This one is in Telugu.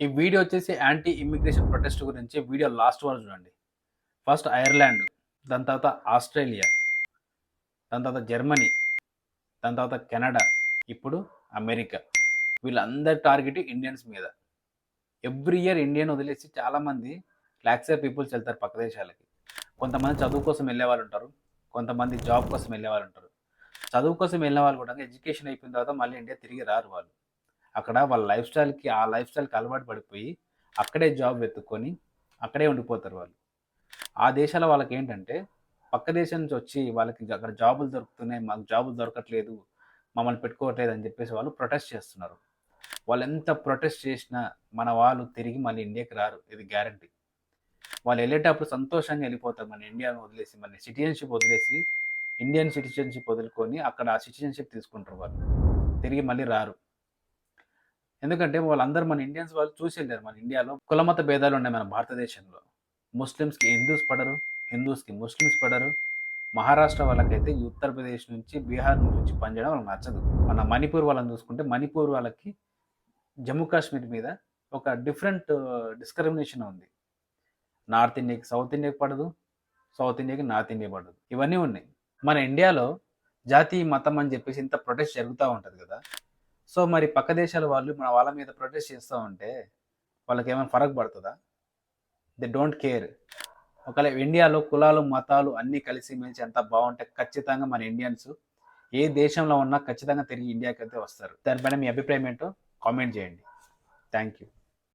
ఈ వీడియో వచ్చేసి యాంటీ ఇమ్మిగ్రేషన్ ప్రొటెస్ట్ గురించి వీడియో లాస్ట్ వరకు చూడండి. ఫస్ట్ ఐర్లాండ్, దాని తర్వాత ఆస్ట్రేలియా, దాని తర్వాత జర్మనీ, దాని తర్వాత కెనడా, ఇప్పుడు అమెరికా. వీళ్ళందరి టార్గెట్ ఇండియన్స్ మీద. ఎవ్రీ ఇయర్ ఇండియన్ వదిలేసి చాలామంది లాక్స్ ఆఫ్ పీపుల్స్ వెళ్తారు పక్క దేశాలకి. కొంతమంది చదువు కోసం వెళ్ళే వాళ్ళు ఉంటారు, కొంతమంది జాబ్ కోసం వెళ్ళే వాళ్ళు ఉంటారు. చదువు కోసం వెళ్ళిన వాళ్ళు కూడా ఎడ్యుకేషన్ అయిపోయిన తర్వాత మళ్ళీ ఇండియా తిరిగి రారు వాళ్ళు. అక్కడ వాళ్ళ ఆ లైఫ్ స్టైల్కి అలవాటు పడిపోయి అక్కడే జాబ్ వెతుక్కొని అక్కడే ఉండిపోతారు వాళ్ళు. ఆ దేశాల వాళ్ళకి ఏంటంటే పక్క దేశం నుంచి వచ్చి వాళ్ళకి అక్కడ జాబులు దొరుకుతున్నాయి, మాకు జాబులు దొరకట్లేదు, మమ్మల్ని పెట్టుకోవట్లేదు అని చెప్పేసి వాళ్ళు ప్రొటెస్ట్ చేస్తున్నారు. వాళ్ళు ఎంత ప్రొటెస్ట్ చేసినా మన వాళ్ళు తిరిగి మళ్ళీ ఇండియాకి రారు, ఇది గ్యారంటీ. వాళ్ళు వెళ్ళేటప్పుడు సంతోషంగా వెళ్ళిపోతారు మన ఇండియాను వదిలేసి, మన సిటిజన్షిప్ వదిలేసి ఇండియన్ సిటిజన్షిప్ వదులుకొని అక్కడ ఆ సిటిజన్షిప్ తీసుకుంటారు వాళ్ళు, తిరిగి మళ్ళీ రారు. ఎందుకంటే వాళ్ళందరూ మన ఇండియన్స్ వాళ్ళు చూసి వెళ్ళారు. మన ఇండియాలో కులమత భేదాలు ఉన్నాయి మన భారతదేశంలో. ముస్లిమ్స్కి హిందూస్ పడరు, హిందూస్కి ముస్లిమ్స్ పడరు. మహారాష్ట్ర వాళ్ళకైతే ఈ ఉత్తరప్రదేశ్ నుంచి, బీహార్ నుంచి వచ్చి పనిచేయడం వాళ్ళకి నచ్చదు. మన మణిపూర్ వాళ్ళని చూసుకుంటే మణిపూర్ వాళ్ళకి జమ్మూ కాశ్మీర్ మీద ఒక డిఫరెంట్ డిస్క్రిమినేషన్ ఉంది. నార్త్ ఇండియాకి సౌత్ ఇండియాకి పడదు, సౌత్ ఇండియాకి నార్త్ ఇండియా పడదు. ఇవన్నీ ఉన్నాయి. మన ఇండియాలో జాతి మతం అని చెప్పేసి ఇంత ప్రొటెస్ట్ జరుగుతూ ఉంటుంది కదా. సో మరి పక్క దేశాల వాళ్ళు మన వాళ్ళ మీద ప్రొటెస్ట్ చేస్తూ ఉంటే వాళ్ళకి ఏమైనా ఫరక్ పడుతుందా? They don't care. ఒకవేళ ఇండియాలో కులాలు మతాలు అన్నీ కలిసి మెలిసి ఎంత బాగుంటే ఖచ్చితంగా మన ఇండియన్స్ ఏ దేశంలో ఉన్నా ఖచ్చితంగా తిరిగి ఇండియాకి అయితే వస్తారు. దానిపైన మీ అభిప్రాయం ఏంటో కామెంట్ చేయండి. Thank you.